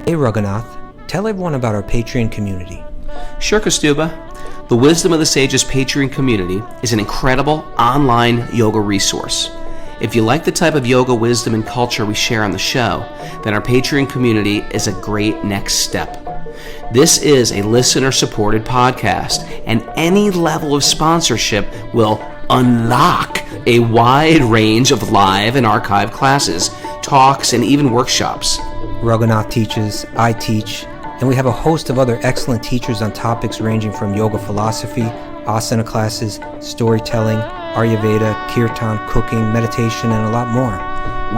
Hey Raghunath, tell everyone about our Patreon community. Sure, Kostuba. The Wisdom of the Sages Patreon community is an incredible online yoga resource. If you like the type of yoga wisdom and culture we share on the show, then our Patreon community is a great next step. This is a listener-supported podcast, and any level of sponsorship will unlock a wide range of live and archived classes, talks, and even workshops. Raghunath teaches, I teach, and we have a host of other excellent teachers on topics ranging from yoga philosophy, asana classes, storytelling, Ayurveda, kirtan, cooking, meditation, and a lot more.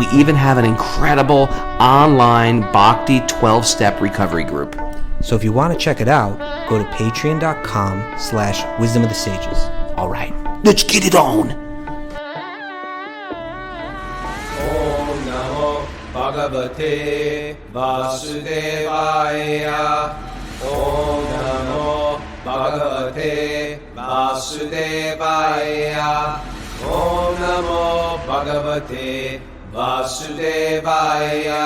We even have an incredible online Bhakti 12-step recovery group. So if you want to check it out, go to patreon.com/wisdom of the sages. All right, let's get it on. Om Namo Bhagavate Vasudevaya. Om Namo Bhagavate Vasudevaya. Om Namo Bhagavate Vasudevaya.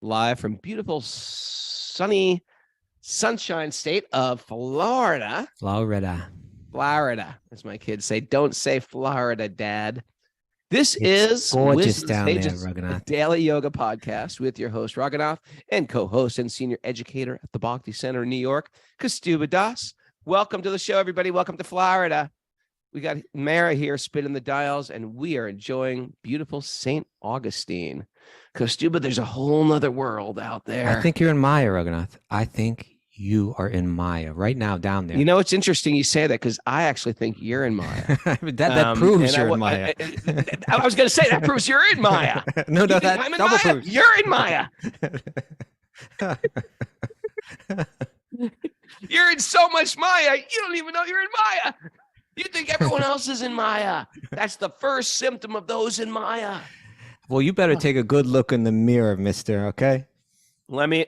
Live from beautiful, sunny, sunshine state of Florida. Florida, as my kids say. Don't say Florida, Dad. This it's is gorgeous Wisdom down there, Stages, Raghunath. a daily yoga podcast with your host, Raghunath, and co-host and senior educator at the Bhakti Center in New York, Kostuba Das. Welcome to the show, everybody. Welcome to Florida. We got Mara here spinning the dials, and we are enjoying beautiful St. Augustine. Kostuba, there's a whole nother world out there. I think you're in Maya, Raghunath. I think you are in Maya right now down there. You know, it's interesting you say that because I actually think you're in Maya. that proves you're in Maya. I was going to say that proves you're in Maya. No, that I'm in double Maya. proves. You're in Maya. You're in so much Maya, you don't even know you're in Maya. You think everyone else is in Maya. That's the first symptom of those in Maya. Well, you better take a good look in the mirror, mister, okay? Let me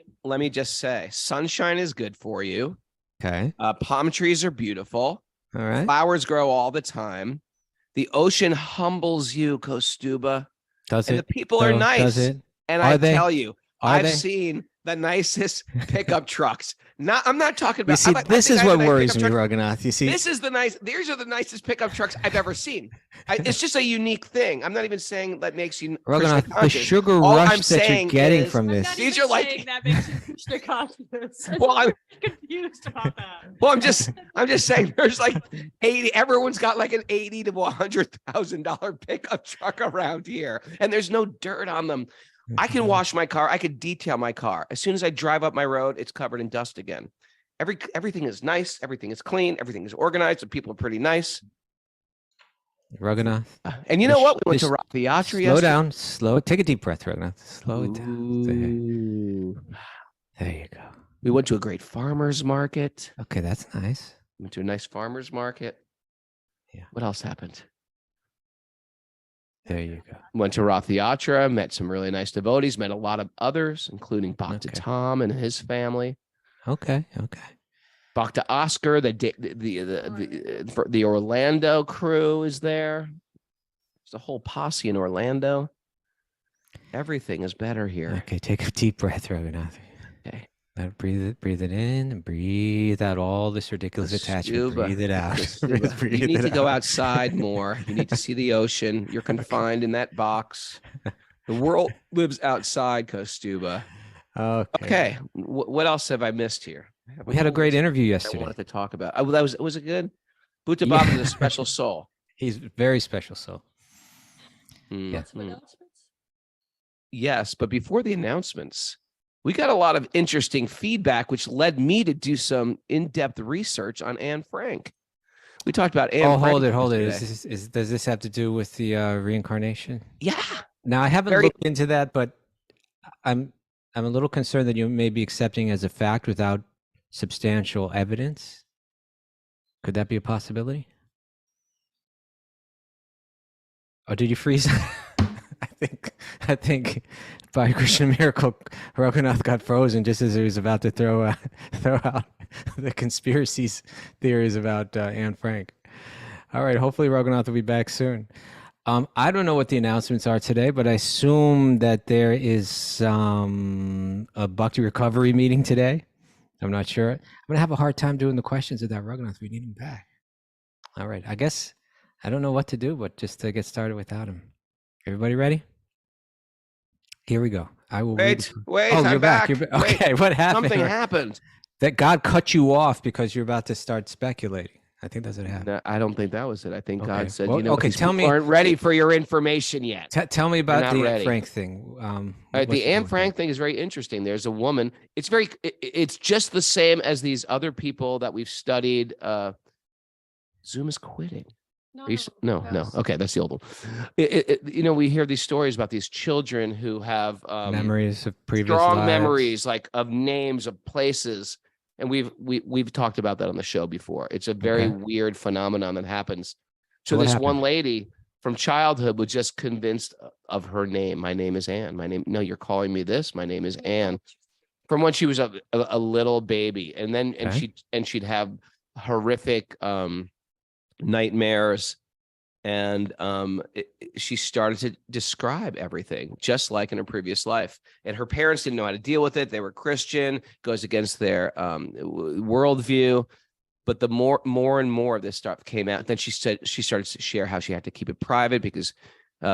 just say, sunshine is good for you. Okay. Palm trees are beautiful. All right. Flowers grow all the time. The ocean humbles you, Kostuba. Does And it? the people are though? nice. Does it? And Are I they? tell you, Are I've they? seen the nicest pickup trucks. I'm not talking about. You see, I this think is I have what a nice worries pickup me, truck. Raghunath. You see, These are the nicest pickup trucks I've ever seen. It's just a unique thing. I'm not even saying that makes you Raghunath, the conscious. sugar All rush I'm that you're saying getting is- from I'm this. not These even are like- saying that makes you extra conscious. Well, I'm confused about that. well, I'm just saying there's like 80. Everyone's got like an $80,000 to $100,000 pickup truck around here, and there's no dirt on them. I can wash my car. I could detail my car. As soon as I drive up my road, it's covered in dust again. Everything is nice. Everything is clean. Everything is organized. The people are pretty nice. Raghunath, And you know what? We went to This- Rath Theatre slow down. Slow. Take a deep breath, Raghunath. Slow it down. Ooh. There you go. We went to a great farmer's market. Okay, that's nice. Went to a nice farmer's market. Yeah. What else happened? There you go. Went to Rath Theatre, met some really nice devotees, met a lot of others, including Bhakti Okay. Tom and his family. Okay. Okay. Bhakti Oscar, the Orlando crew is there. There's a whole posse in Orlando. Everything is better here. Okay. Take a deep breath, Raghunath. Okay. Breathe it in and breathe out all this ridiculous attachment. Kostuba. Breathe it out. Kostuba, Breathe you need it to go out. outside more. You need to see the ocean. You're confined in that box. The world lives outside, Kostuba. Okay. What else have I missed here? We had a great interview I yesterday. wanted to talk about. Oh, was it good? Bhuta Baba is a special soul. He's very special soul. Mm, Yeah. Some mm. announcements? Yes, but before the announcements, we got a lot of interesting feedback, which led me to do some in-depth research on Anne Frank. We talked about Anne Oh, Frank. hold it. yesterday. Does this have to do with the reincarnation? Yeah. Now, I haven't Very- looked into that, but I'm a little concerned that you may be accepting as a fact without substantial evidence. Could that be a possibility? Or did you freeze? I I think by Christian miracle, Raghunath got frozen just as he was about to throw out the conspiracies theories about Anne Frank. All right, hopefully Raghunath will be back soon. I don't know what the announcements are today, but I assume that there is a Bhakti recovery meeting today. I'm not sure. I'm gonna have a hard time doing the questions without Raghunath. We need him back. All right, I guess I don't know what to do, but just to get started without him. Everybody ready? Here we go. I will read. Wait, Oh, I'm you're back. back. You're back. Okay, what happened? Something happened. That God cut you off because you're about to start speculating. I think that's what happened. No, I don't think that was it. I think Okay. God said, Well, you know, okay, these tell people me- aren't ready for your information yet. Tell me about not the Anne ready. Frank thing. All right, the Anne Frank thing is very interesting. There's a woman. It's just the same as these other people that we've studied. Zoom is quitting. No, Are you no. Okay, that's the old one. We hear these stories about these children who have memories of previous strong lives. memories, like of names of places, and we've talked about that on the show before. It's a very weird phenomenon that happens. So What this happened? one lady from childhood was just convinced of her name. My name is Anne. No, you're calling me this. My name is Anne. From when she was a little baby, and then she'd have horrific nightmares, and she started to describe everything just like in her previous life, and her parents didn't know how to deal with it. They were Christian, goes against their worldview, but the more and more of this stuff came out, then she started to share how she had to keep it private because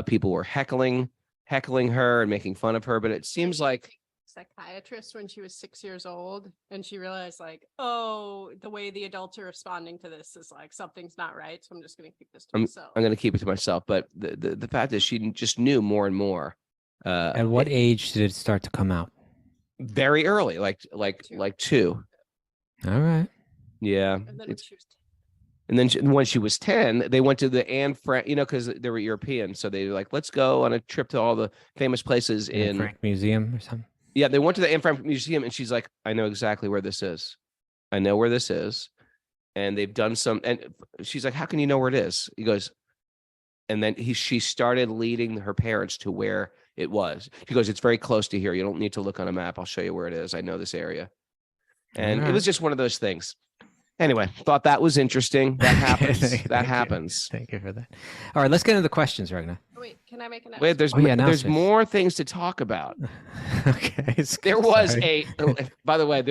people were heckling her and making fun of her. But it seems like psychiatrist when she was 6 years old, and she realized, like, oh, the way the adults are responding to this is like something's not right, so I'm just going to keep this to myself. I'm going to keep it to myself. But the fact is, she just knew more and more. At what age did it start to come out? Very early, like 2. All right. Yeah. And then when she was And then when she was 10, they went to the Anne Frank, because they were European. So they were like, let's go on a trip to all the famous places Anne Frank Museum or something. Yeah, they went to the Anne Frank Museum, and she's like, I know exactly where this is. I know where this is. And they've done some, and she's like, how can you know where it is? He goes, and then she started leading her parents to where it was. He goes, it's very close to here. You don't need to look on a map. I'll show you where it is. I know this area. And it was just one of those things. Anyway, thought that was interesting. That happens. That happens. Thank you for that. All right, let's get into the questions right now. Wait, can I make an Wait, there's more things to talk about. Okay. There was by the way,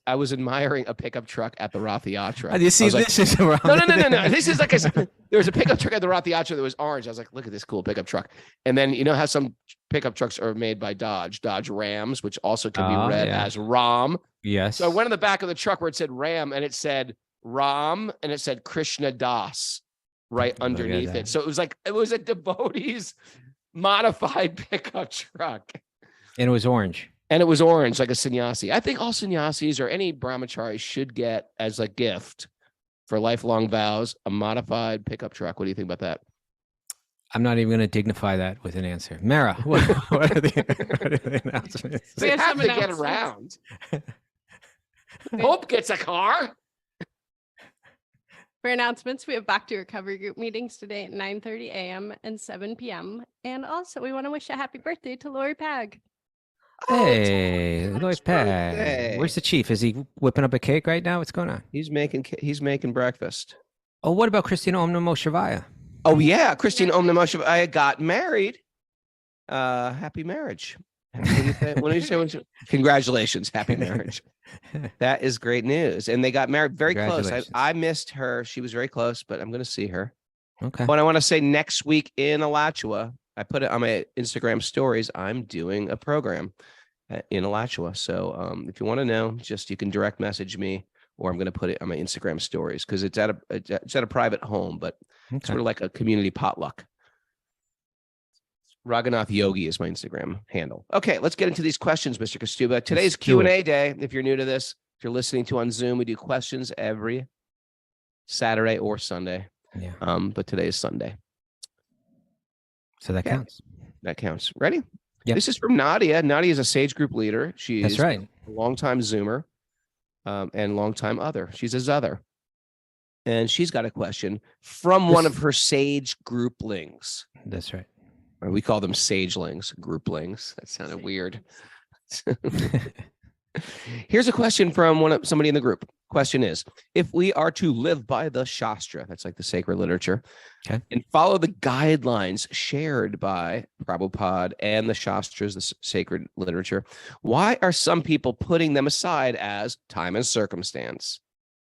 I was admiring a pickup truck at the Rath Yatra. You see, this is wrong. No. This is like there was a pickup truck at the Rath Yatra that was orange. I was like, look at this cool pickup truck. And then you know how some pickup trucks are made by Dodge Rams, which also can be read as Ram. Yes. So I went in the back of the truck where it said Ram, and it said Ram, and it said Krishna Das right underneath it. So it was a devotee's modified pickup truck. And it was orange. And it was orange, like a sannyasi. I think all sannyasis or any brahmacharis should get as a gift for lifelong vows a modified pickup truck. What do you think about that? I'm not even going to dignify that with an answer. Mara, what are the announcements? They have to get around. Hope gets a car. For announcements, we have Bhakti recovery group meetings today at 9:30 a.m. and 7 p.m. And also, we want to wish a happy birthday to Lori Pag. Hey, Lloyd Pag. Where's the chief? Is he whipping up a cake right now? What's going on? He's making breakfast. Oh, what about Christina Om Namo Shivaya? Oh yeah, Christine Om Namo Shivaya got married. Happy marriage. Congratulations, happy marriage. That is great news. And they got married very close. I missed her. She was very close, but I'm going to see her. Okay. But I want to say next week in Alachua, I put it on my Instagram stories. I'm doing a program in Alachua. So if you want to know, you can direct message me, or I'm going to put it on my Instagram stories because it's at a private home, but it's sort of like a community potluck. Raghunath Yogi is my Instagram handle. Okay, let's get into these questions, Mr. Kostuba. Today's Q&A day. If you're new to this, if you're listening to on Zoom, we do questions every Saturday or Sunday. Yeah. But today is Sunday. So that counts. That counts. Ready? Yeah. This is from Nadia. Nadia is a Sage Group leader. She's a longtime Zoomer and longtime other. She's a Zother. And she's got a question from one of her Sage Grouplings. That's right. We call them sagelings, grouplings. That sounded weird. Here's a question from somebody in the group. Question is, if we are to live by the Shastra, that's like the sacred literature, Okay. and follow the guidelines shared by Prabhupada and the Shastras, the sacred literature, why are some people putting them aside as time and circumstance?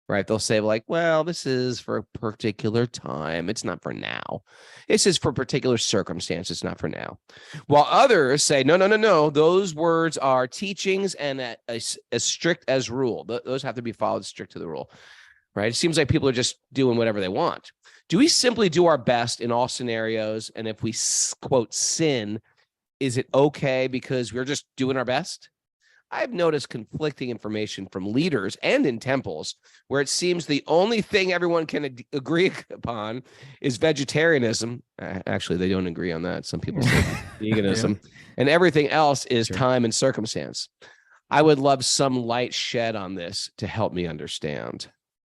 Right? They'll say like, well, this is for a particular time. It's not for now. This is for particular circumstance. It's not for now. While others say, no, no, no, no. Those words are teachings and as strict as rule. Those have to be followed strict to the rule. Right? It seems like people are just doing whatever they want. Do we simply do our best in all scenarios? And if we quote sin, is it okay because we're just doing our best? I've noticed conflicting information from leaders and in temples where it seems the only thing everyone can agree upon is vegetarianism. Actually, they don't agree on that. Some people say veganism, and everything else is time and circumstance. I would love some light shed on this to help me understand.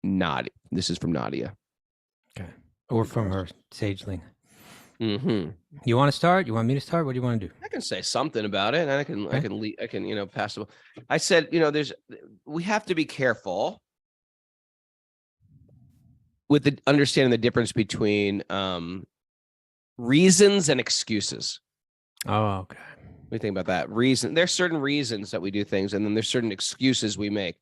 Nadia. This is from Nadia. Okay. Or from her sageling. Mm-hmm. You want to start? You want me to start? What do you want to do? I can say something about it, and I can pass it. I said, we have to be careful with understanding the difference between reasons and excuses. Oh, okay. What do you think about that? There's certain reasons that we do things, and then there's certain excuses we make.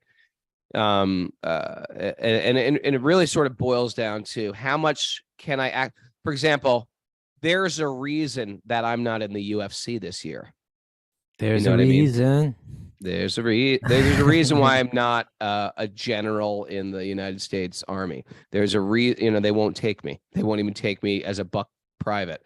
And it really sort of boils down to how much can I act. For example, there's a reason that I'm not in the UFC this year. There's a reason. There's a reason why I'm not a general in the United States Army. There's a they won't take me. They won't even take me as a buck private.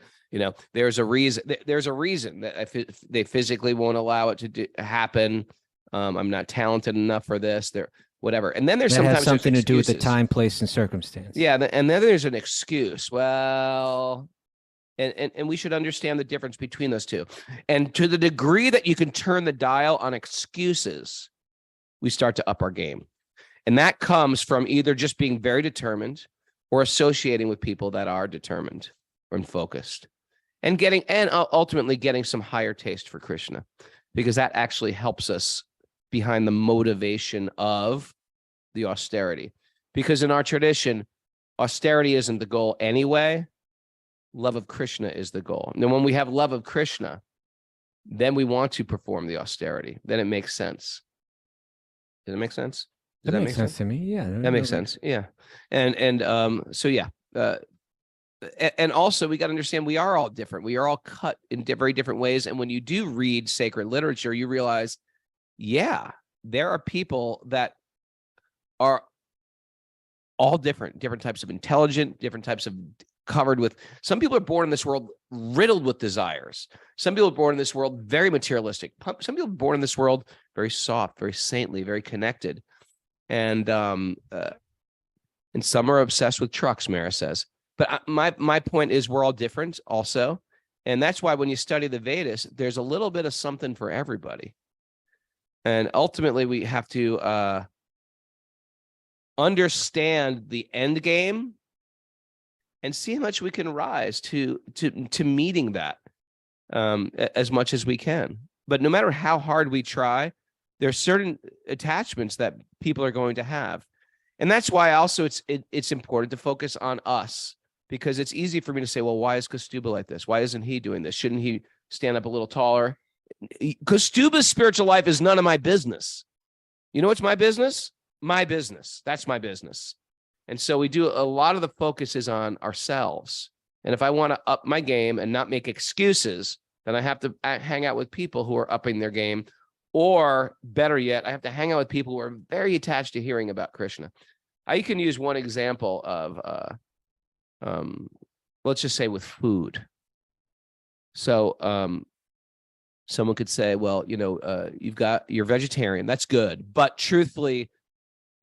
There's a reason. There's a reason that they physically won't allow it to happen. I'm not talented enough for this. Whatever. And then there's that sometimes has something to do with the time, place, and circumstance. Yeah, and then there's an excuse. Well, and we should understand the difference between those two. And to the degree that you can turn the dial on excuses, we start to up our game. And that comes from either just being very determined or associating with people that are determined and focused, and ultimately getting some higher taste for Krishna, because that actually helps us behind the motivation of the austerity. Because in our tradition, austerity isn't the goal anyway. Love of Krishna is the goal. And then when we have love of Krishna, then we want to perform the austerity. Then it makes sense. Does it make sense? That makes sense to me. Yeah. That makes sense. Yeah. So yeah. And also we got to understand we are all different. We are all cut in very different ways. And when you do read sacred literature, you realize, yeah, there are people that are all different types of intelligent, different types of covered with. Some people are born in this world riddled with desires. Some people are born in this world very materialistic. Some people are born in this world very soft, very saintly, very connected. And some are obsessed with trucks, Mara says. But my point is we're all different also. And that's why when you study the Vedas, there's a little bit of something for everybody. And ultimately, we have to understand the end game and see how much we can rise to meeting that as much as we can. But no matter how hard we try, there's certain attachments that people are going to have. And that's why also it's important to focus on us, because it's easy for me to say, well, why is Kastuba like this? Why isn't he doing this? Shouldn't he stand up a little taller? Kastuba's spiritual life is none of my business. You know what's my business? My business. That's my business. And so we do a lot of the focus is on ourselves. And if I want to up my game and not make excuses, then I have to hang out with people who are upping their game. Or better yet, I have to hang out with people who are very attached to hearing about Krishna. I can use one example of, let's just say with food. So someone could say, well, you're vegetarian. That's good. But truthfully,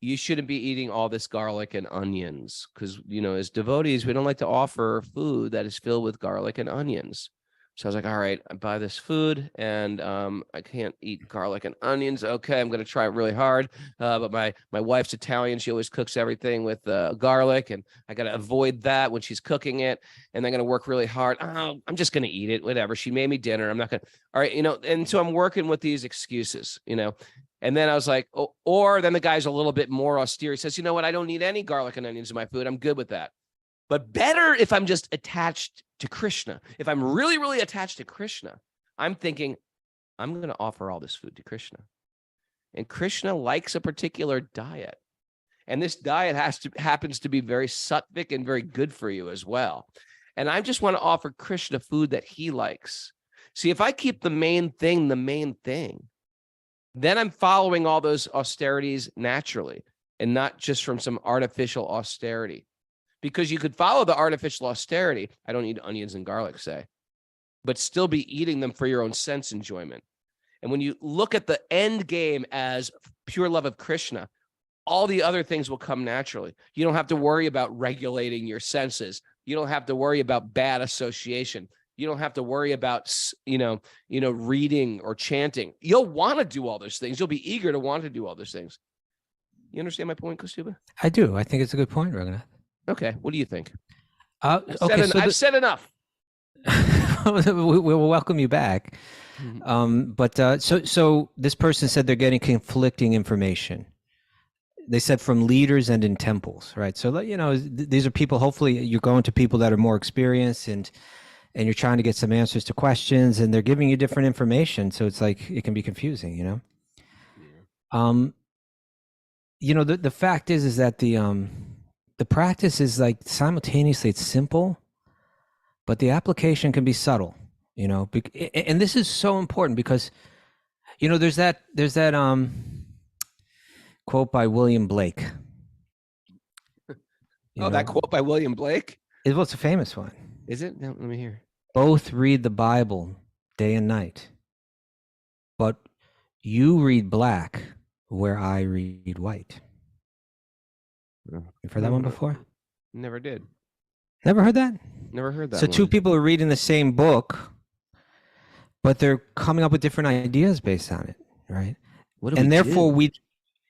you shouldn't be eating all this garlic and onions because, as devotees, we don't like to offer food that is filled with garlic and onions. So I was like, all right, I buy this food and I can't eat garlic and onions. Okay, I'm going to try really hard. But my wife's Italian. She always cooks everything with garlic, and I got to avoid that when she's cooking it. And I'm going to work really hard. Oh, I'm just going to eat it, whatever. She made me dinner. I'm not going to. All right, and so I'm working with these excuses, And then I was like, oh, or then the guy's a little bit more austere. He says, you know what? I don't need any garlic and onions in my food. I'm good with that. But better if I'm just attached to Krishna. If I'm really, really attached to Krishna, I'm thinking, I'm going to offer all this food to Krishna. And Krishna likes a particular diet. And this diet happens to be very sattvic and very good for you as well. And I just want to offer Krishna food that he likes. See, if I keep the main thing, then I'm following all those austerities naturally and not just from some artificial austerity. Because you could follow the artificial austerity, I don't need onions and garlic, say, but still be eating them for your own sense enjoyment. And when you look at the end game as pure love of Krishna, all the other things will come naturally. You don't have to worry about regulating your senses. You don't have to worry about bad association. You don't have to worry about, reading or chanting. You'll want to do all those things. You'll be eager to want to do all those things. You understand my point, Kaustubha? I do. I think it's a good point, Raghunath. Okay. What do you think? I've said enough. We'll welcome you back. But so this person said they're getting conflicting information. They said from leaders and in temples, right? So, these are people, hopefully you're going to people that are more experienced and you're trying to get some answers to questions, and they're giving you different information. So it's like, it can be confusing, The fact is that the practice is like simultaneously it's simple, but the application can be subtle, and this is so important because, there's that quote by William Blake. That quote by William Blake? It was a famous one. Is it? No, let me hear. Both read the Bible day and night, but you read black where I read white. You've heard that one before? Never did. Never heard that? Never heard that. So two people are reading the same book, but they're coming up with different ideas based on it, right? Therefore,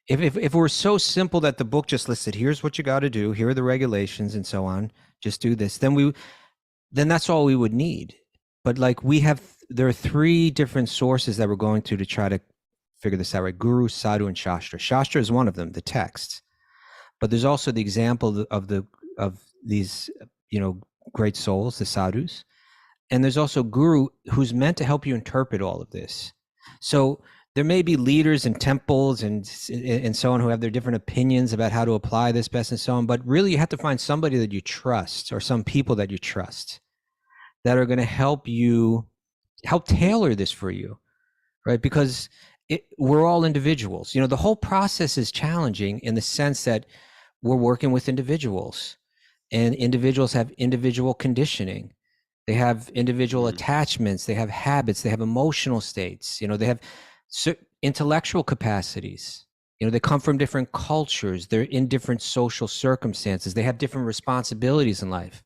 if we're so simple that the book just listed, here's what you got to do, here are the regulations and so on, just do this, then that's all we would need. But there are three different sources that we're going to try to figure this out, right? Guru, Sadhu, and Shastra. Shastra is one of them, the text. But there's also the example of these, great souls, the sadhus. And there's also Guru, who's meant to help you interpret all of this. So there may be leaders in temples and so on who have their different opinions about how to apply this best and so on. But really, you have to find somebody that you trust, or some people that you trust, that are going to help tailor this for you, right? Because we're all individuals. The whole process is challenging in the sense that we're working with individuals, and individuals have individual conditioning. They have individual attachments. They have habits. They have emotional states. They have intellectual capacities. They come from different cultures. They're in different social circumstances. They have different responsibilities in life.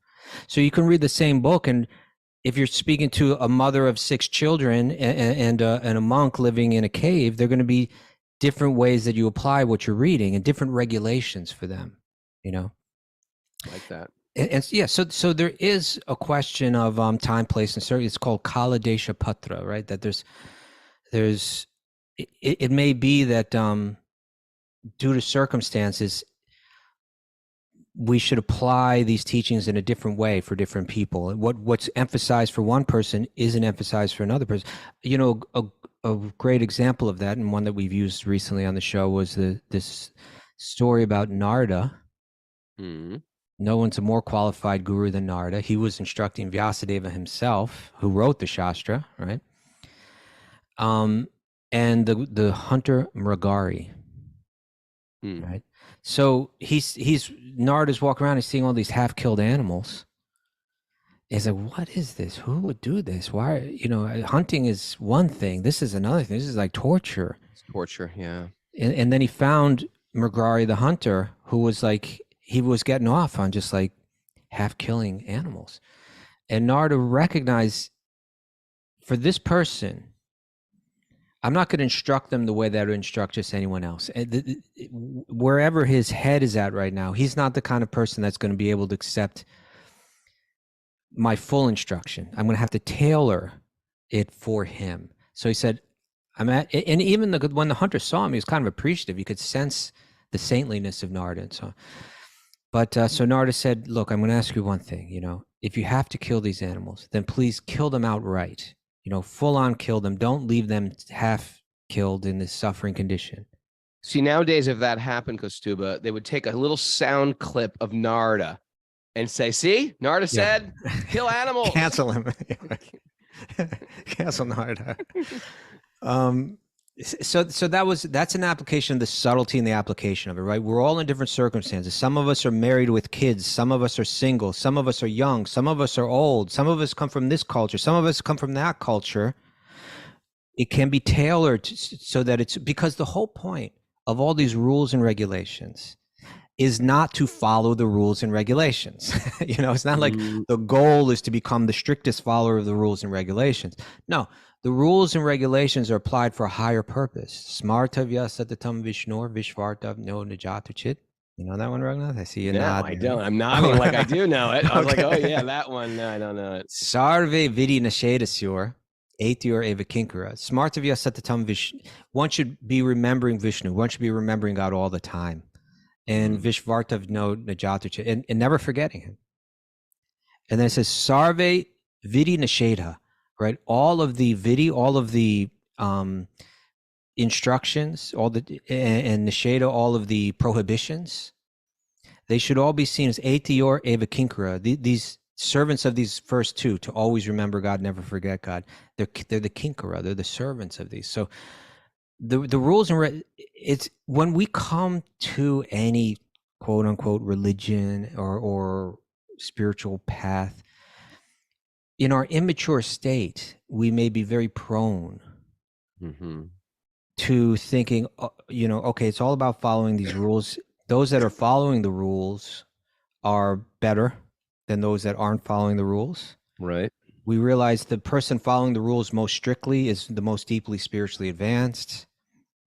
So you can read the same book, and if you're speaking to a mother of 6 children and a monk living in a cave, they're going to be different ways that you apply what you're reading and different regulations for them, Like that. And yeah, so there is a question of time, place, and certainty. It's called Kala Desha Patra, right? That it may be that due to circumstances, we should apply these teachings in a different way for different people. What's emphasized for one person isn't emphasized for another person. A great example of that, and one that we've used recently on the show, was this story about Narada. Mm-hmm. No one's a more qualified guru than Narada. He was instructing Vyasadeva himself, who wrote the Shastra, right? And the hunter Mrigari, right? So Narada's walking around, he's seeing all these half-killed animals. He's like, what is this? Who would do this? Why, hunting is one thing. This is another thing. This is like torture. It's torture, yeah. And then he found Mrigari the hunter, who was like, he was getting off on just like half killing animals. And Narada recognized for this person, I'm not going to instruct them the way that I would instruct just anyone else. Wherever his head is at right now, he's not the kind of person that's going to be able to accept my full instruction. I'm going to have to tailor it for him. So he said, and even when the hunter saw him, he was kind of appreciative. You could sense the saintliness of Narada. And so, so Narada said, look, I'm going to ask you one thing, if you have to kill these animals, then please kill them outright. Full on kill them. Don't leave them half killed in this suffering condition. See, nowadays, if that happened, Kostuba, they would take a little sound clip of Narada and say, see, Narada said, kill animals. Cancel him. Cancel Narada. So that's an application of the subtlety and the application of it, right? We're all in different circumstances. Some of us are married with kids. Some of us are single. Some of us are young. Some of us are old. Some of us come from this culture. Some of us come from that culture. It can be tailored so that it's, because the whole point of all these rules and regulations is not to follow the rules and regulations. It's not like the goal is to become the strictest follower of the rules and regulations. No. The rules and regulations are applied for a higher purpose. Smartavya satatam vishnor vishvartav no najatuchit. You know that one, Raghunath? I see you nodding. I don't. I'm nodding like I do know it. I was like, oh yeah, that one. No, I don't know it. Sarve vidi nashedasyor, etior eva kinkara. Smartavya satatam vish. One should be remembering Vishnu. One should be remembering God all the time. And vishvartav no najatuchit. And never forgetting him. And then it says, Sarve vidi nasheda. Right, all of the instructions, and nisheda, all of the prohibitions, they should all be seen as etior eva kinkara. These servants of these first two, to always remember God, never forget God. They're the kinkara. They're the servants of these. So the rules and it's when we come to any quote unquote religion or spiritual path. In our immature state, we may be very prone to thinking, okay, it's all about following these rules. Those that are following the rules are better than those that aren't following the rules. Right. We realize the person following the rules most strictly is the most deeply spiritually advanced.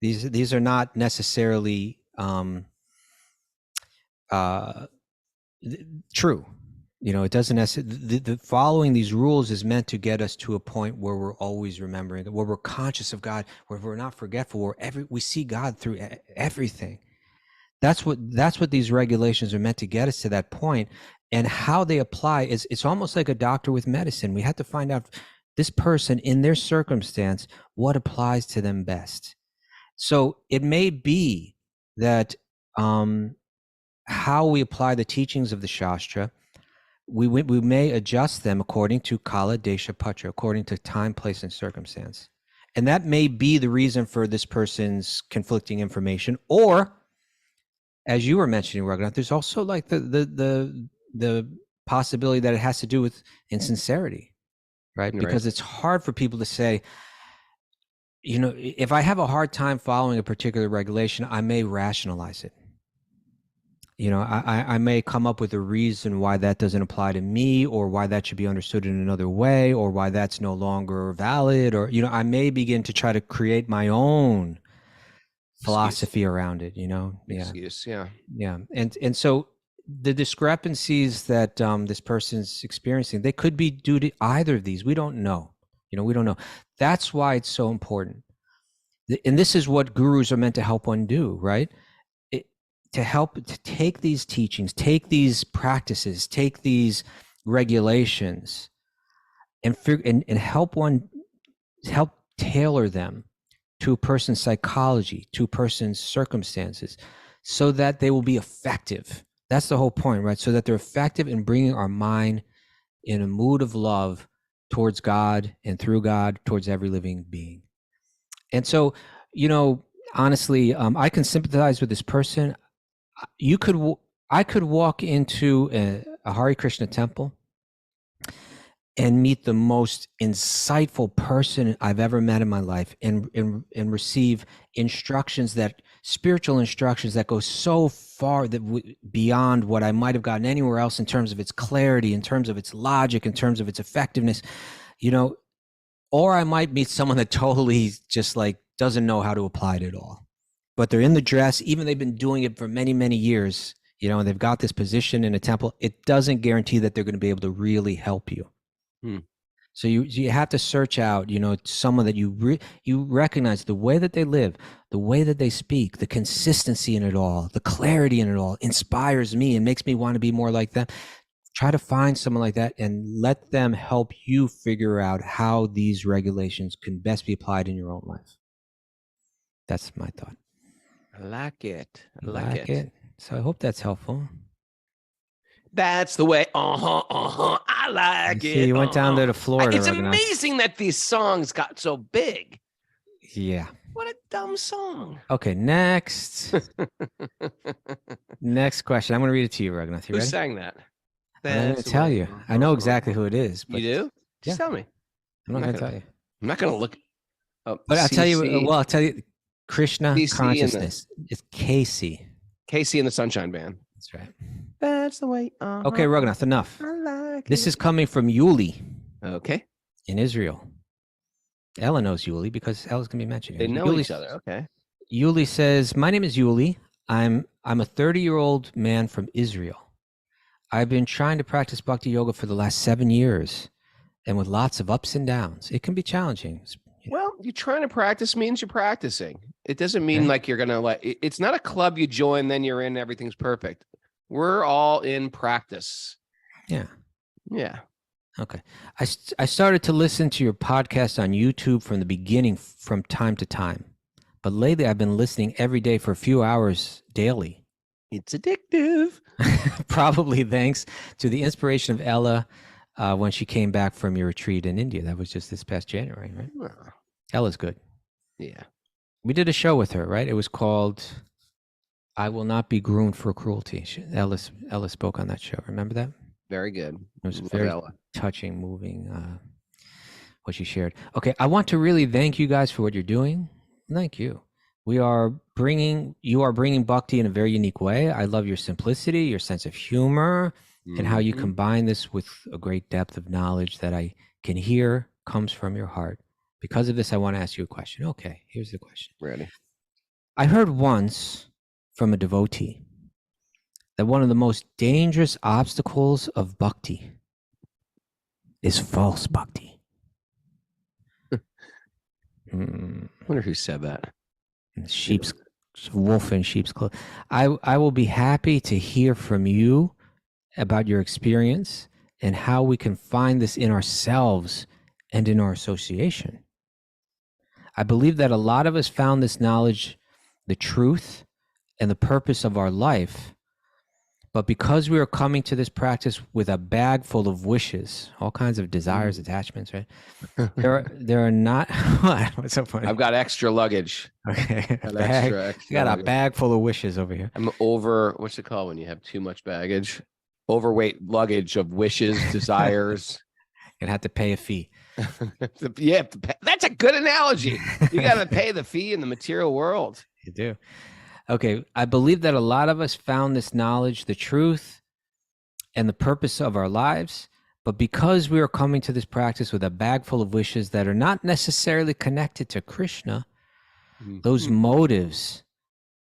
These are not necessarily true. It doesn't necessarily, the following these rules is meant to get us to a point where we're always remembering, where we're conscious of God, where we're not forgetful, where we see God through everything. That's what these regulations are meant to get us to that point. And how they apply is, it's almost like a doctor with medicine. We have to find out this person in their circumstance, what applies to them best. So it may be that how we apply the teachings of the Shastra, we may adjust them according to Kala, Desha, Patra, according to time, place, and circumstance. And that may be the reason for this person's conflicting information. Or, as you were mentioning, Raghunath, there's also like the possibility that it has to do with insincerity, right? Because it's hard for people to say, if I have a hard time following a particular regulation, I may rationalize it. I may come up with a reason why that doesn't apply to me, or why that should be understood in another way, or why that's no longer valid, or, I may begin to try to create my own philosophy around it, Yeah. Excuse, yeah. Yeah. And so the discrepancies that this person's experiencing, they could be due to either of these. We don't know. We don't know. That's why it's so important. And this is what gurus are meant to help one do, right? To help to take these teachings, take these practices, take these regulations, and help tailor them to a person's psychology, to a person's circumstances, so that they will be effective. That's the whole point, right? So that they're effective in bringing our mind in a mood of love towards God, and through God towards every living being. And so, honestly, I can sympathize with this person. I could walk into a Hare Krishna temple and meet the most insightful person I've ever met in my life, and receive spiritual instructions that go so far beyond what I might have gotten anywhere else, in terms of its clarity, in terms of its logic, in terms of its effectiveness. Or I might meet someone that totally just like doesn't know how to apply it at all. But they're in the dress, even they've been doing it for many, many years, you know, and they've got this position in a temple. It doesn't guarantee that they're going to be able to really help you. So you have to search out, you know, someone that you recognize the way that they live, the way that they speak, the consistency in it all, the clarity in it all inspires me and makes me want to be more like them. Try to find someone like that and let them help you figure out how these regulations can best be applied in your own life. That's my thought. I like it. I like it. So I hope that's helpful. That's the way. I like You it. see, you went down there to Florida. It's Raghunath. amazing that these songs got so big. Yeah. What a dumb song. Okay, next. Next question. I'm going to read it to you, Raghunath. You Who ready? sang that? I'm not going That's to the tell way. you. I know exactly who it is. But You do? Just Yeah. tell me. I'm not going to tell you. I'm not going to look. Oh, But I'll tell you. CC, Well, I'll tell you. Krishna CC and the- consciousness. It's Casey. Casey and the Sunshine Band. That's right. That's the way. Okay, Raghunath, enough. I like This it. is coming from Yuli Okay. in Israel. Ella knows Yuli because Ella's going to be mentioning They her. know each other. Okay. Yuli says, "My name is Yuli. I'm a 30-year-old man from Israel. I've been trying to practice Bhakti yoga for the last 7 years, and with lots of ups and downs. It can be challenging. Well, you're trying to practice means you're practicing. It doesn't mean Okay. like you're going to like, it's not a club you join, then you're in, everything's perfect. We're all in practice. Yeah. Yeah. Okay. I started to listen to your podcast on YouTube from the beginning from time to time. But lately I've been listening every day for a few hours daily. It's addictive. Probably thanks to the inspiration of Ella when she came back from your retreat in India. That was just this past January, right? Well, Ella's good. yeah. We did a show with her, right? It was called I Will Not Be Groomed for Cruelty. Ella spoke on that show. Remember that? Very good. It was Love very Ella. touching, moving, what she shared. Okay, I want to really thank you guys for what you're doing. Thank you. You are bringing Bhakti in a very unique way. I love your simplicity, your sense of humor, and how you Mhm. combine this with a great depth of knowledge that I can hear comes from your heart. Because of this, I want to ask you a question. Okay, here's the question. Ready. I heard once from a devotee that one of the most dangerous obstacles of Bhakti is false Bhakti. Wonder who said that. Sheep's wolf in sheep's clothing. I will be happy to hear from you about your experience and how we can find this in ourselves and in our association. I believe that a lot of us found this knowledge, the truth, and the purpose of our life, but because we are coming to this practice with a bag full of wishes, all kinds of desires, attachments, right? There are not. What's so funny? I've got extra luggage. Okay, Got bag. extra You got a luggage. bag full of wishes over here. I'm over, what's it called when you have too much baggage? Overweight luggage of wishes, desires. Gonna have to pay a fee. Yeah, that's a good analogy. You got to pay the fee in the material world. You do. Okay, I believe that a lot of us found this knowledge, the truth, and the purpose of our lives, but because we are coming to this practice with a bag full of wishes that are not necessarily connected to Krishna, those motives,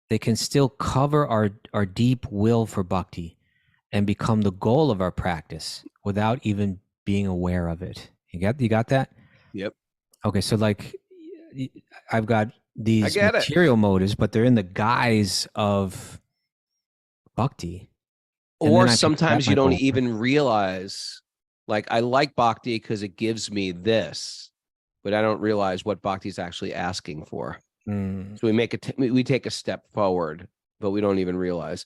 they can still cover our deep will for bhakti and become the goal of our practice without even being aware of it. You got that? Yep. Okay, so like I've got these get it. material motives, but they're in the guise of bhakti. And then Or I think sometimes that you might don't go- even realize, like, I like bhakti because it gives me this, but I don't realize what bhakti is actually asking for. Mm, So we take a step forward, but we don't even realize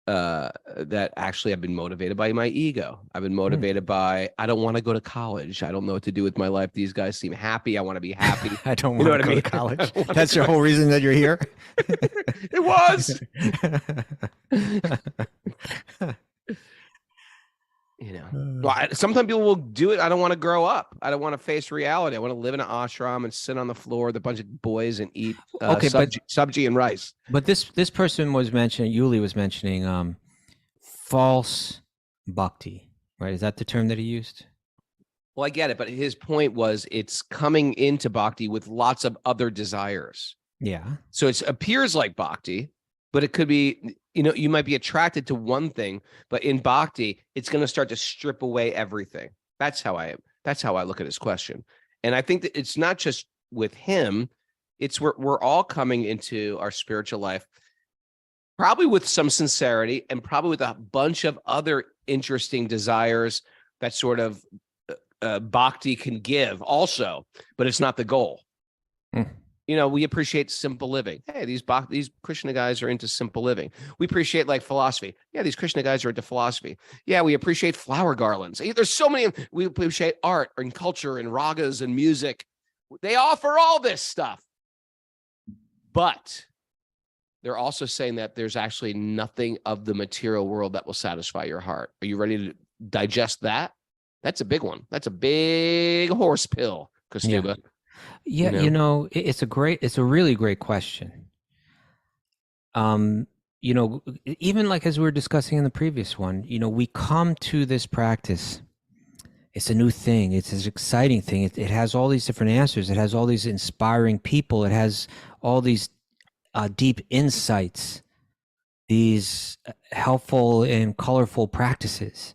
that actually I've been motivated by my ego. I've been motivated by, I don't want to go to college. I don't know what to do with my life. These guys seem happy. I want to be happy. I don't You know want what to I go mean? to college. I don't wanna That's your go- whole reason that you're here. It was. You know, well, sometimes people will do it. I don't want to grow up. I don't want to face reality. I want to live in an ashram and sit on the floor with a bunch of boys and eat Okay, but- sabji and rice. But this person was mentioning, Yuli was mentioning false bhakti, right? Is that the term that he used? Well, I get it, but his point was it's coming into bhakti with lots of other desires. Yeah. So it appears like bhakti, but it could be, you might be attracted to one thing, but in bhakti, it's going to start to strip away everything. That's how I look at his question. And I think that it's not just with him, it's we're all coming into our spiritual life, probably with some sincerity and probably with a bunch of other interesting desires that sort of bhakti can give also, but it's not the goal. We appreciate simple living. Hey, these Krishna guys are into simple living. We appreciate like philosophy. Yeah, these Krishna guys are into philosophy. Yeah, we appreciate flower garlands. There's so many. We appreciate art and culture and ragas and music. They offer all this stuff. But they're also saying that there's actually nothing of the material world that will satisfy your heart. Are you ready to digest that? That's a big one. That's a big horse pill, Kastuba. Yeah, it's a really great question. Even like as we were discussing in the previous one, we come to this practice. It's a new thing. It's an exciting thing. It has all these different answers. It has all these inspiring people. It has all these deep insights, these helpful and colorful practices.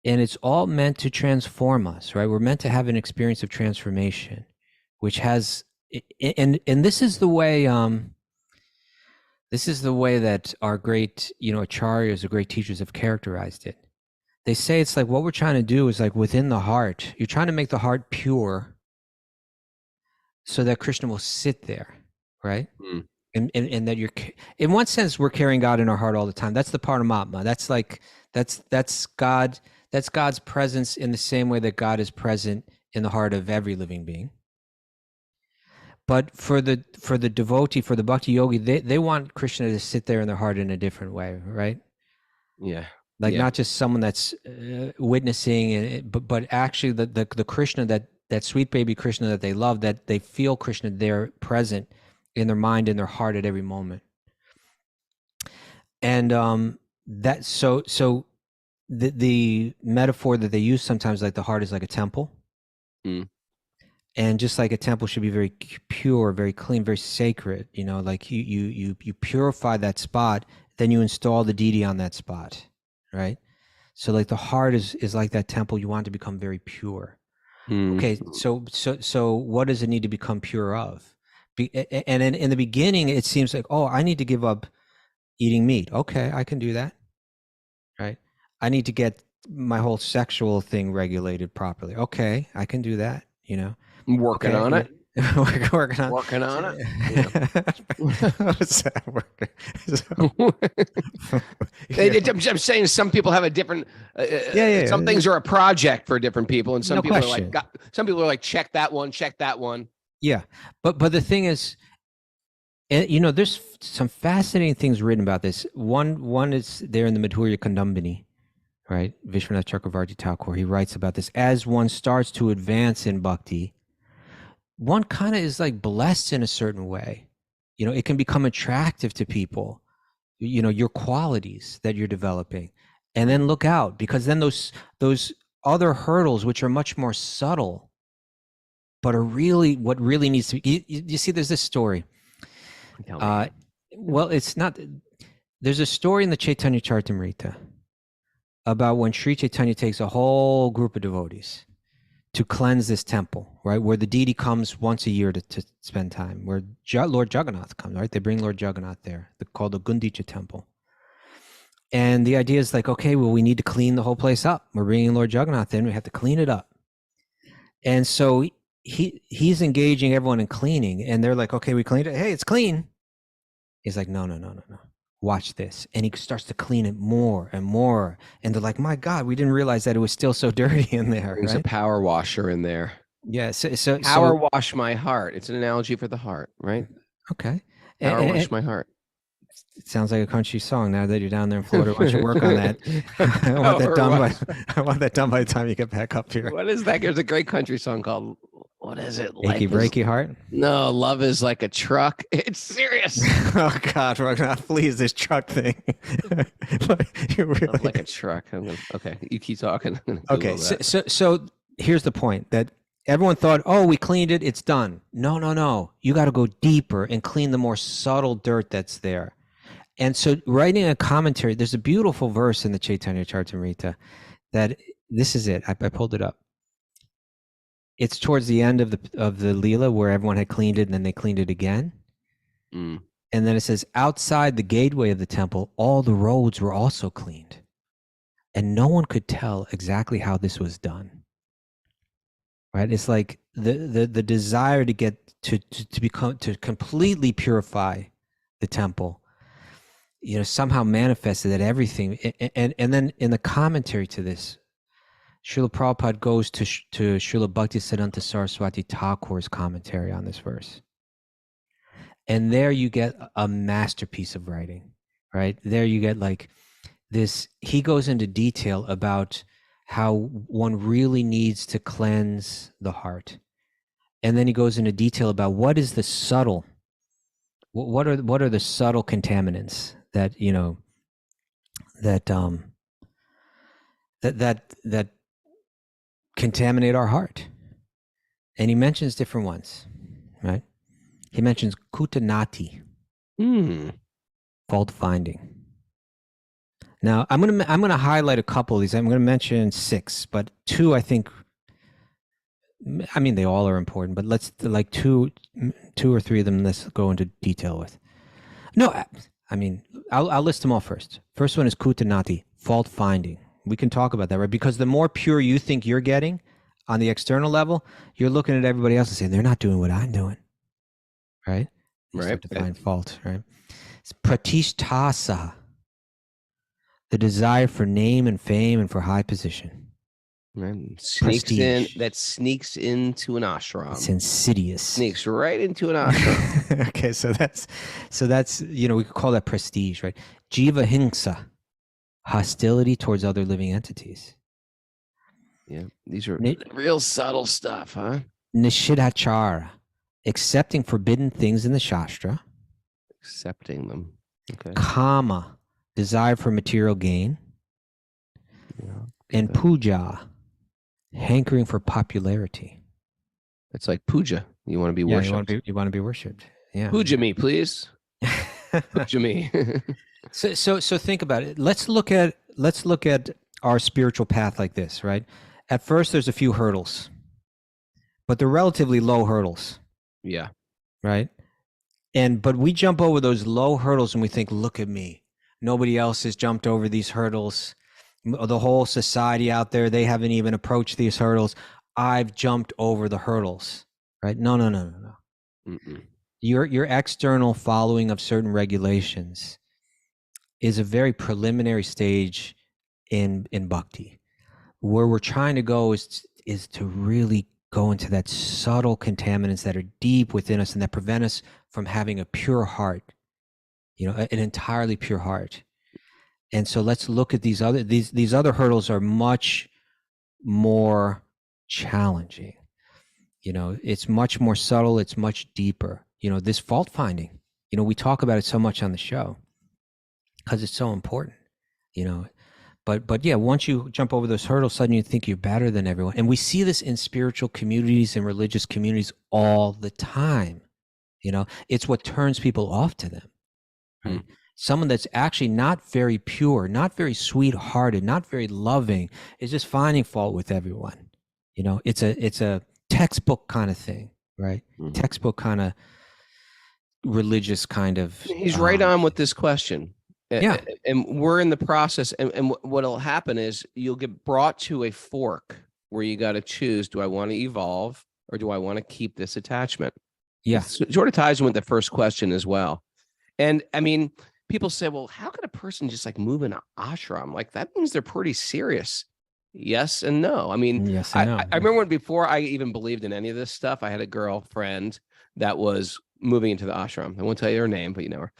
And it's all meant to transform us, right? We're meant to have an experience of transformation, which has, and this is the way that our great, acharyas, the great teachers have characterized it. They say it's like what we're trying to do is like within the heart, you're trying to make the heart pure so that Krishna will sit there, right? And that you're, in one sense, we're carrying God in our heart all the time. That's the Paramatma. That's God. That's God's presence in the same way that God is present in the heart of every living being. But for the devotee, for the bhakti yogi, they want Krishna to sit there in their heart in a different way, right? Yeah. Like not just someone that's witnessing, but actually the Krishna, that sweet baby Krishna that they love, that they feel Krishna there present in their mind, in their heart at every moment. And that so the metaphor that they use sometimes, like the heart is like a temple. And just like a temple should be very pure, very clean, very sacred, like you purify that spot, then you install the deity on that spot, right? So like the heart is like that temple. You want it to become very pure. Okay, so what does it need to become pure of? And in the beginning, it seems like, oh, I need to give up eating meat. Okay, I can do that, right? I need to get my whole sexual thing regulated properly. Okay, I can do that, I'm working on it. Working on it. What's that working? I'm saying some people have a different. Some things are a project for different people, and some people are like, check that one. Yeah, but the thing is, there's some fascinating things written about this. One is there in the Madhurya Kandambini, right? Vishwanath Chakravarti Thakur, he writes about this. As one starts to advance in bhakti, one kind of is like blessed in a certain way. It can become attractive to people, your qualities that you're developing. And then look out, because then those other hurdles, which are much more subtle, but are really what really needs to be. You see, there's this story. Well, it's not. There's a story in the Chaitanya Charitamrita about when Sri Chaitanya takes a whole group of devotees to cleanse this temple, right? Where the deity comes once a year to spend time, where Lord Jagannath comes, right? They bring Lord Jagannath there. They're called the Gundicha temple. And the idea is like, okay, well, we need to clean the whole place up. We're bringing Lord Jagannath in. We have to clean it up. And so he's engaging everyone in cleaning. And they're like, okay, we cleaned it. Hey, it's clean. He's like, no. Watch this. And he starts to clean it more and more. And they're like, my God, we didn't realize that it was still so dirty in there. There's a power washer in there. Yeah. So power wash my heart. It's an analogy for the heart, right? Okay. Power wash my heart. It sounds like a country song. Now that you're down there in Florida, why don't you work on that? I want that done by the time you get back up here. What is that? There's a great country song called, what is it? Achy Breaky Heart? No, Love is Like a Truck. It's serious. Oh God, please, this truck thing. Really... Love like a truck. Okay, you keep talking. Okay, so here's the point that everyone thought, oh, we cleaned it, it's done. No, no, no. You got to go deeper and clean the more subtle dirt that's there. And so writing a commentary, there's a beautiful verse in the Chaitanya Charitamrita that this is it. I pulled it up. It's towards the end of the Leela where everyone had cleaned it and then they cleaned it again. Mm. And then it says, outside the gateway of the temple, all the roads were also cleaned. And no one could tell exactly how this was done. Right? It's like the desire to get to become, to completely purify the temple, you know, somehow manifested that everything. And then in the commentary to this, Srila Prabhupada goes to Srila Bhaktisiddhanta Saraswati Thakur's commentary on this verse. And there you get a masterpiece of writing, right? There you get like this, he goes into detail about how one really needs to cleanse the heart. And then he goes into detail about what is the subtle, what are the subtle contaminants that, you know, that contaminate our heart. And he mentions different ones, right? He mentions kutanati, fault finding. Now, I'm gonna highlight a couple of these. I'm gonna mention 6, but 2, I think. I mean, they all are important, but let's like two or three of them. Let's go into detail with. No, I mean, I'll list them all first. First one is kutanati, fault finding. We can talk about that, right? Because the more pure you think you're getting on the external level, you're looking at everybody else and saying they're not doing what I'm doing, right? You start to find fault, right? It's pratishtasa, the desire for name and fame and for high position. Right. Prestige. That sneaks into an ashram. It's insidious. Sneaks right into an ashram. Okay, so that's you know, we could call that prestige, right? Jiva hingsa, hostility towards other living entities. Yeah, these are real subtle stuff, huh? Nishidachara, accepting forbidden things in the Shastra. Accepting them. Okay. Kama, desire for material gain. Yeah, and puja, hankering for popularity. It's like puja. You want to be worshipped. You want to be worshipped. Yeah. Puja me, please. Puja me. So think about it. Let's look at our spiritual path like this, right? At first, there's a few hurdles, but they're relatively low hurdles. Yeah. Right. But we jump over those low hurdles and we think, look at me. Nobody else has jumped over these hurdles. The whole society out there, they haven't even approached these hurdles. I've jumped over the hurdles, right? No. Mm-mm. Your external following of certain regulations is a very preliminary stage in bhakti. Where we're trying to go is to really go into that subtle contaminants that are deep within us and that prevent us from having a pure heart, you know, an entirely pure heart. And so let's look at these other hurdles are much more challenging. You know, it's much more subtle. It's much deeper. You know, this fault finding, you know, we talk about it so much on the show because it's so important, you know, but yeah, once you jump over those hurdles, suddenly you think you're better than everyone. And we see this in spiritual communities and religious communities all the time. You know, it's what turns people off to them. Right? Someone that's actually not very pure, not very sweet-hearted, not very loving, is just finding fault with everyone. You know, it's a textbook kind of thing, right? Textbook kind of religious kind of. He's right on with this question. Yeah. And we're in the process. And what'll happen is you'll get brought to a fork where you got to choose, do I want to evolve or do I want to keep this attachment? Yeah. It sort of ties in with the first question as well. And I mean, people say, well, how could a person just like move in an ashram? Like that means they're pretty serious. Yes and no. I mean, yes and no. I remember when before I even believed in any of this stuff, I had a girlfriend that was moving into the ashram. I won't tell you her name, but you know her.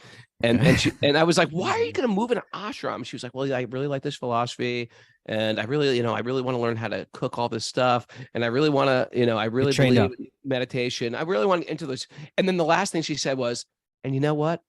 And I was like, why are you going to move in an ashram? She was like, well, I really like this philosophy. And I really want to learn how to cook all this stuff. And I really want to, I really believe in meditation. I really want to get into this. And then the last thing she said was, and you know what?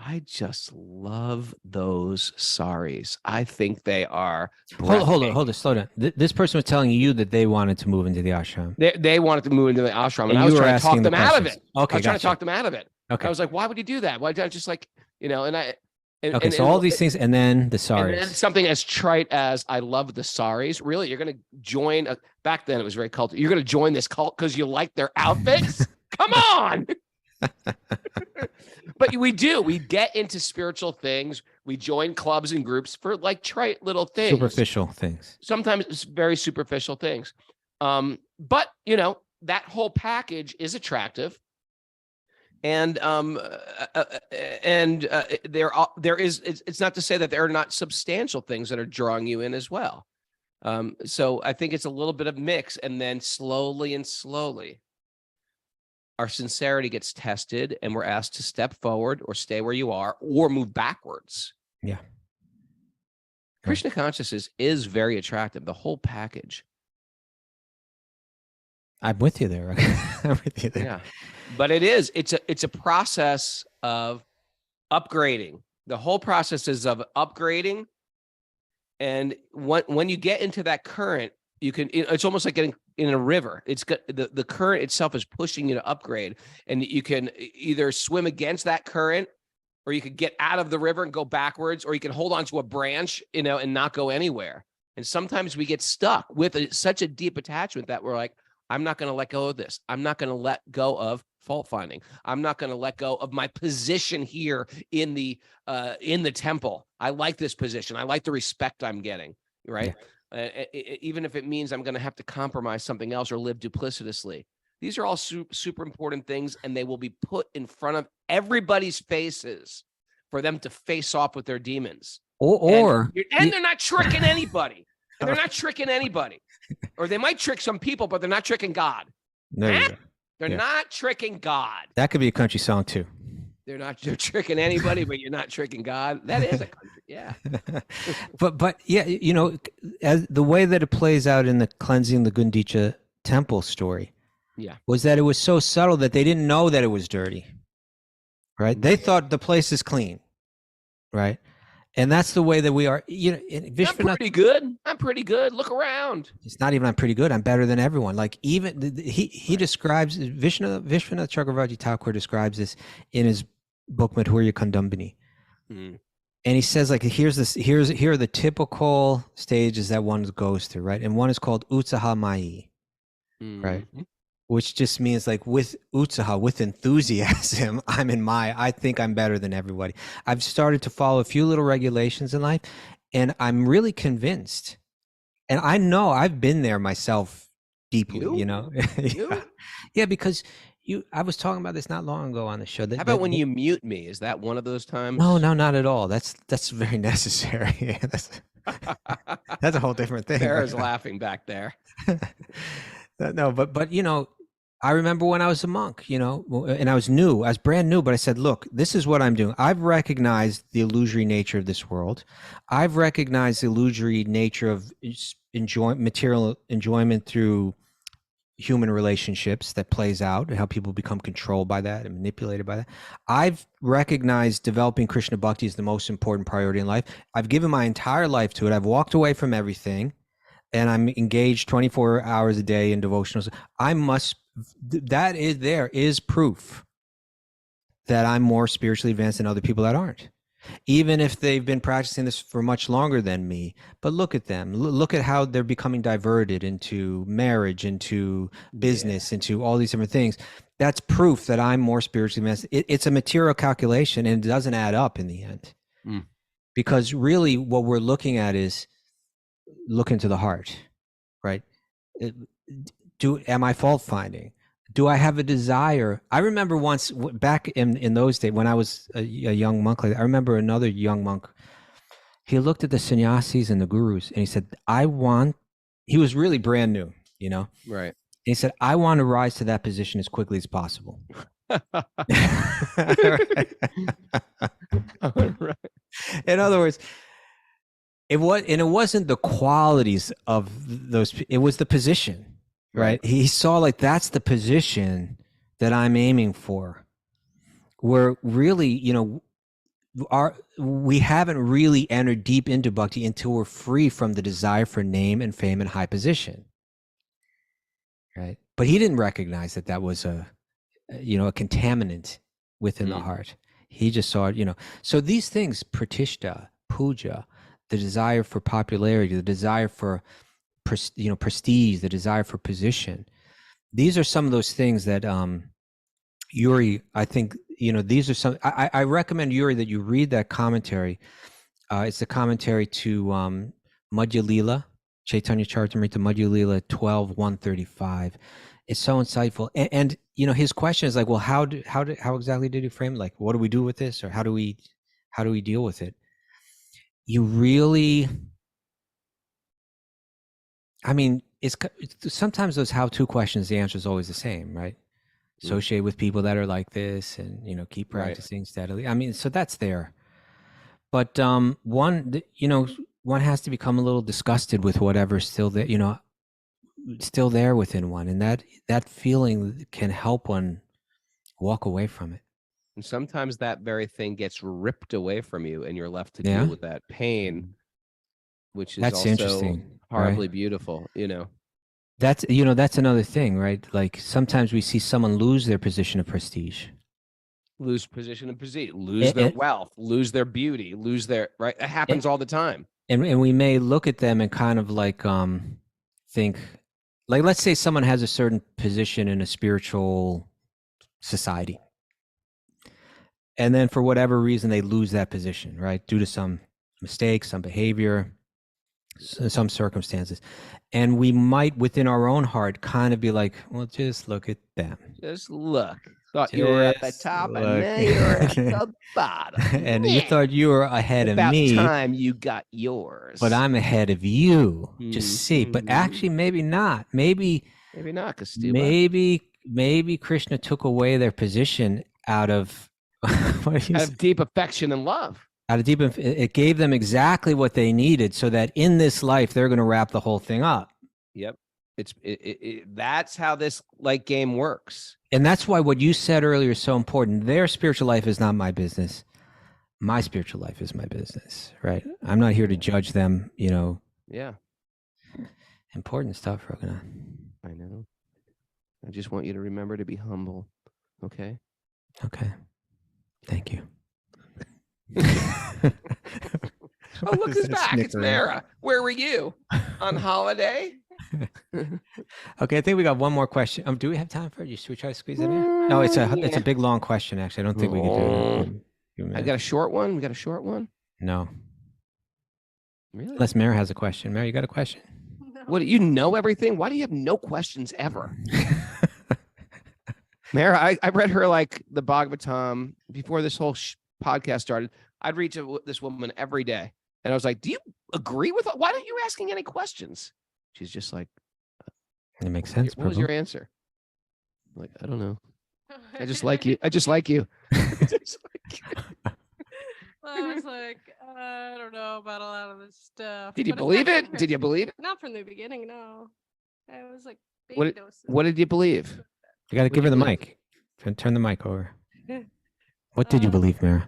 I just love those saris. I think they are. Hold on, slow down. This person was telling you that they wanted to move into the ashram. They wanted to move into the ashram, and And I you was were trying to talk asking the them out of questions. it. Okay, I was trying to gotcha. talk them out of it. Okay. I was like, why would you do that? Why don't just like, and I. Okay, so all these things, and then the And then saris. something as trite as I love the saris. Really, you're going to join? Back then, it was very cult. You're going to join this cult because you like their outfits? Come on! But we do. We get into spiritual things. We join clubs and groups for like trite little things, Superficial things. Sometimes it's very superficial things. But that whole package is attractive. And there is. It's not to say that there are not substantial things that are drawing you in as well. So I think it's a little bit of mix, and then slowly, our sincerity gets tested, and we're asked to step forward, or stay where you are, or move backwards. Yeah. Krishna consciousness is very attractive. The whole package. I'm with you there. I'm with you there. Yeah. But it's a process of upgrading. The whole process is of upgrading. And when you get into that current, it's almost like getting in a river. It's got the current itself is pushing you to upgrade. And you can either swim against that current, or you could get out of the river and go backwards, or you can hold onto a branch, and not go anywhere. And sometimes we get stuck with such a deep attachment that we're like, I'm not going to let go of this. I'm not going to let go of fault finding. I'm not going to let go of my position here in the temple. I like this position. I like the respect I'm getting, right? Yeah. Even if it means I'm going to have to compromise something else or live duplicitously. These are all super important things, and they will be put in front of everybody's faces for them to face off with their demons. And they're not tricking anybody. And they're not tricking anybody. Or they might trick some people, but they're not tricking God. They're not tricking God. That could be a country song too. They're tricking anybody, but you're not tricking God. That is a country, yeah. but yeah, as the way that it plays out in the cleansing the Gundicha temple story, was that it was so subtle that they didn't know that it was dirty. Right? They thought the place is clean. Right? And that's the way that we are. I'm pretty good. I'm pretty good. Look around. It's not even I'm pretty good. I'm better than everyone. Like even he describes Vishwanath Chakravarti Thakur describes this in his book Madhurya Kandambini. And he says like here are the typical stages that one goes through, right? And one is called Utsaha Mai, right? Which just means like with utsaha, with enthusiasm, I think I'm better than everybody. I've started to follow a few little regulations in life, and I'm really convinced. And I know I've been there myself deeply, Yeah, because I was talking about this not long ago on the show. How about when you mute me? Is that one of those times? No, not at all. That's very necessary. That's a whole different thing. Sarah's laughing back there. No, but I remember when I was a monk, and I was brand new, but I said, look, this is what I'm doing. I've recognized the illusory nature of this world. I've recognized the illusory nature of material enjoyment through human relationships that plays out and how people become controlled by that and manipulated by that. I've recognized developing Krishna Bhakti is the most important priority in life. I've given my entire life to it. I've walked away from everything. And I'm engaged 24 hours a day in devotionals. There is proof that I'm more spiritually advanced than other people that aren't. Even if they've been practicing this for much longer than me. But look at them. Look at how they're becoming diverted into marriage, into business, into all these different things. That's proof that I'm more spiritually advanced. It's a material calculation, and it doesn't add up in the end. Because really what we're looking at is look into the heart, right? Am I fault finding? Do I have a desire? I remember once back in those days when I was a young monk, I remember another young monk, he looked at the sannyasis and the gurus and he said, he was really brand new, Right. And he said, I want to rise to that position as quickly as possible. Right. In other words, it wasn't the qualities of those. It was the position, right? He saw like that's the position that I'm aiming for. Where really, we haven't really entered deep into bhakti until we're free from the desire for name and fame and high position, right? But he didn't recognize that was a contaminant within the heart. He just saw it, So these things, pratishta, puja, the desire for popularity, the desire for prestige, the desire for position, these are some of those things that Yuri, I think, these are some, I recommend, Yuri, that you read that commentary. It's the commentary to Madhya Lila, Chaitanya Charitamrita, Madhya Lila 12:135. It's so insightful. And his question is like, well, how exactly did he frame it? Like, what do we do with this? Or how do we deal with it? You really, it's sometimes those how-to questions, the answer is always the same, right? Associate with people that are like this, and keep practicing steadily. So that's there. But one has to become a little disgusted with whatever's still there, still there within one, and that feeling can help one walk away from it. And sometimes that very thing gets ripped away from you, and you're left to deal with that pain, which is that's also interesting, horribly right? beautiful. That's that's another thing, right? Like sometimes we see someone lose their position of prestige, lose position of prestige, lose their wealth, lose their beauty, lose their right. It happens all the time. And we may look at them and kind of like think, like, let's say someone has a certain position in a spiritual society, and then for whatever reason they lose that position, right? Due to some mistake, some behavior, some circumstances. And we might within our own heart kind of be like, well, just look at them. Just look. Thought you were at the top, and now you're at the bottom. And you thought you were ahead of me. About time you got yours. But I'm ahead of you. Just see. But actually, maybe not. Maybe not, Kastuba. Maybe Krishna took away their position out of out of deep affection and love. It gave them exactly what they needed, so that in this life they're going to wrap the whole thing up. Yep. That's how this game works. And that's why what you said earlier is so important. Their spiritual life is not my business. My spiritual life is my business, right? I'm not here to judge them, Yeah. Important stuff, Raghunath. I know. I just want you to remember to be humble. Okay? Okay. Thank you. Oh, look who's back. It's Mara. Where were you? On holiday? Okay, I think we got one more question. Do we have time for it? Should we try to squeeze it in? No, it's a big long question. Actually, I don't think we can do it. I got a short one. We got a short one. No. Really? Unless Mara has a question. Mara, you got a question? No. What, you know everything? Why do you have no questions ever? Mara, I read her the Bhagavatam before this whole podcast started. I'd read to this woman every day, and I was like, "Do you agree with? Why aren't you asking any questions?" She's just like, "It makes sense." What was your answer? I'm like, I don't know. I just like you. I just like you. Well, I was like, I don't know about a lot of this stuff. Did you believe it? Did you believe it? Not from the beginning, no. I was like, what did you believe? You got to give her the mic. Turn the mic over. What did you believe, Mara?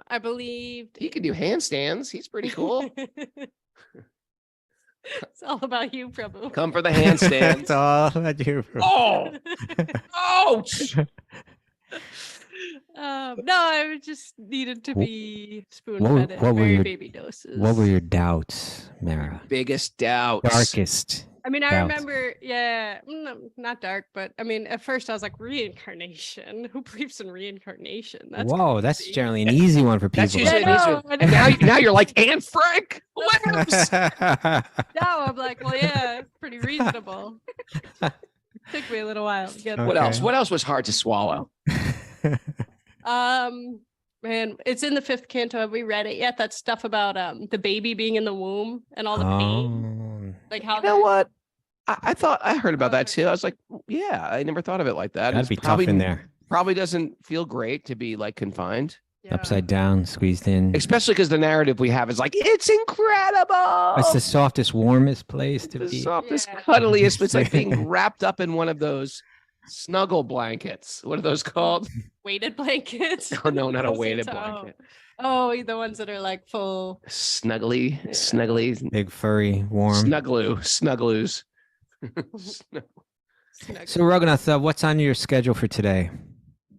I believed he can do handstands. He's pretty cool. It's all about you, Prabhu. Come for the handstands. It's all about you, Prabhu. Oh, ouch. No, I just needed to be spoon-fed at very baby doses. What were your doubts, Mara? Biggest doubts. Darkest. I mean, I remember, not dark, but I mean, at first I was like, reincarnation. Who believes in reincarnation? That's generally an easy one for people. That's usually an easy one. And now you're like, Anne Frank. Now I'm like, well, yeah, it's pretty reasonable. Took me a little while to get. What else? What else was hard to swallow? Man, it's in the 5th canto. Have we read it yet? That stuff about the baby being in the womb and all the pain. Like how? You know what? I thought I heard about that too. I was like, yeah, I never thought of it like that. That'd be tough in there. Probably doesn't feel great to be confined. Yeah. Upside down, squeezed in. Especially because the narrative we have is it's incredible. It's the softest, warmest place to be. The softest, cuddliest. It's like being wrapped up in one of those Snuggle blankets. What are those called? Weighted blankets. Oh no, not a Those are weighted so- blanket. Oh, the ones that are like full. Snuggly, Yeah. snuggly, Big, furry, warm. snuggloos. snug- So, Raghunath, what's on your schedule for today?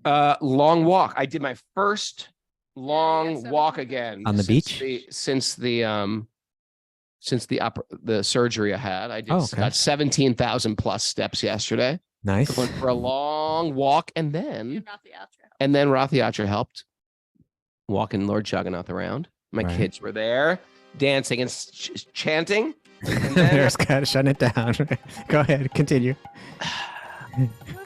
Long walk. I did my first long so walk did I. again On the since beach? since the surgery I had. I did Oh, okay. about 17,000 plus steps yesterday. Nice. Went for a long walk, and You're then not the outro. Rath Yatra helped walking Lord Jagannath around. My Right. kids were there dancing and chanting. And then, There's got to shut it down. Go ahead, continue.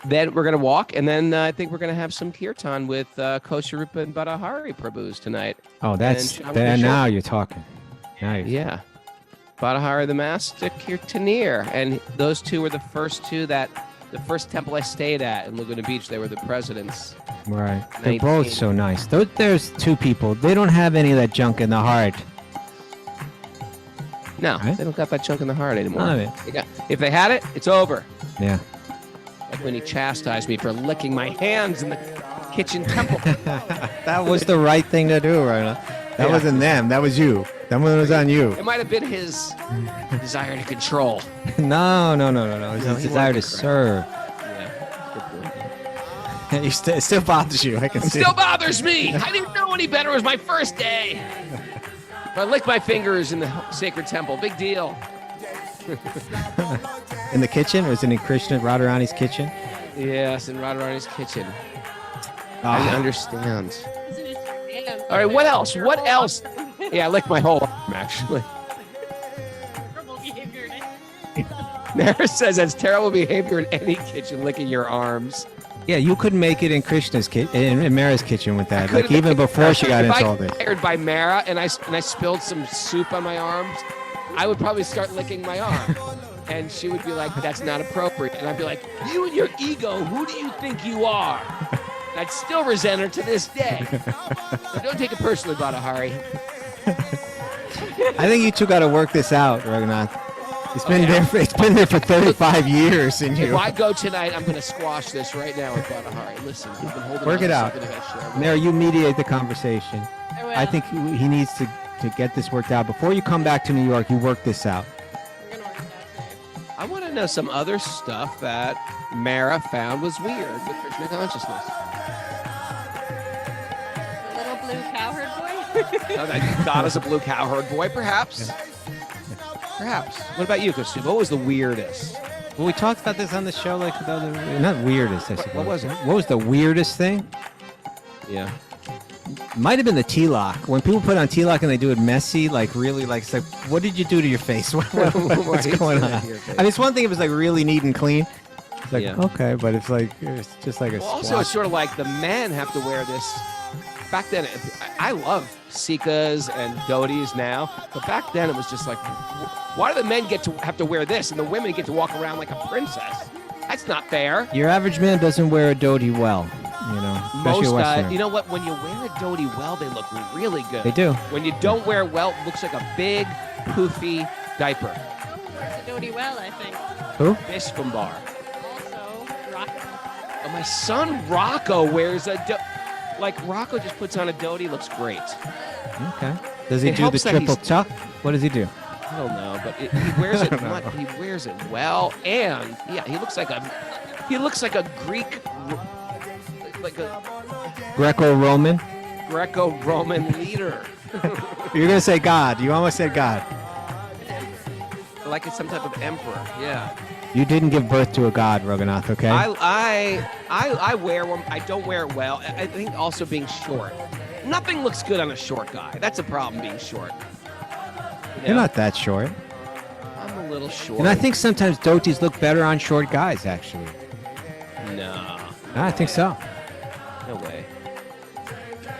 then we're gonna walk, and then I think we're gonna have some kirtan with Kosharupa and Badahari Prabhus tonight. Oh, that's Sean will there. be Now you're talking. Now you're Yeah, Badahari the master kirtaneer, and those two were the first two that the first temple I stayed at in Laguna Beach. They were the presidents. right. They're both 19. so nice. There's two people. They don't have any of that junk in the heart. No, Right. they don't got that chunk in the heart anymore. None of it. If they had it, it's over. Yeah. Like when he chastised me for licking my hands in the kitchen temple. That was the right thing to do, right? That Yeah. wasn't them. That was you. That one was on you. It might have been his desire to control. No. It's No, his he desire wanted to to serve. Yeah, good point. It still bothers you. I can see. Still bothers me. I didn't know any better. It was my first day. But I licked my fingers in the sacred temple. Big deal. In the kitchen? Was it in Krishna Radharani's kitchen? Yes, in Radharani's kitchen. Ah. I understand. Isn't it your hand? All right, what else? Your What whole else? arm. Yeah, I licked my whole arm, actually. Terrible behavior. Nara says that's terrible behavior in any kitchen, licking your arms. Yeah, you couldn't make it in Krishna's kitchen, in Mara's kitchen with that. Like couldn't even make it. before she got If into I all this. got hired by Mara and I spilled some soup on my arms, I would probably start licking my arm. And she would be like, that's not appropriate. And I'd be like, you and your ego, who do you think you are? And I'd still resent her to this day. So don't take it personally, Badahari. I think you two got to work this out, Raghunath. It's been yeah? there. It's been there for 35 years, and If you I go tonight, I'm going to squash this right now with Badahari. Listen, we've been holding Work on it to out. something I gotta share. Mara, you mediate the conversation. I think he needs to get this worked out before you come back to New York. You work this out. We're gonna work it out today. I want to know some other stuff that Mara found was weird with Krishna consciousness. The little blue cowherd boy. Oh, that God is a blue cowherd boy, perhaps. Perhaps. What about you, Kostu? What was the weirdest? Well, we talked about this on the show, like the other, not weirdest. I suppose. what was it? What was the weirdest thing? Yeah. Might have been the T-lock. When people put on T-lock and they do it messy, like really, like it's like, what did you do to your face? What's Why going is on? that your face? I mean, it's one thing if it's like really neat and clean. It's like Yeah. okay, but it's like it's just like a Well, also, squash. it's sort of like the men have to wear this. Back then, I love Sikas and Dhotis now, but back then it was just like, why do the men have to wear this and the women get to walk around like a princess? That's not fair. Your average man doesn't wear a dhoti well, you know, especially Most, a Westerner. you know what? When you wear a dhoti well, they look really good. They do. When you don't wear it well, it looks like a big, poofy diaper. Wears the dhoti well, I think. Who? Vishvambar. Also, rock. Oh, my son Rocco wears a like Rocco just puts on a dhoti, looks great. Okay. Does he It do the helps that triple he's- tuck? What does he do? I don't know, but he wears it. I don't know. He wears it well, and yeah, he looks like a Greek, like a Greco-Roman? Greco-Roman leader, You're gonna say God. You almost said God. like it's some type of emperor. Yeah. You didn't give birth to a god, Raghunath, okay? I wear one. I don't wear it well. I think also being short. Nothing looks good on a short guy. That's a problem being short. You know? You're not that short. I'm a little short. And I think sometimes dhotis look better on short guys, actually. no. I think so.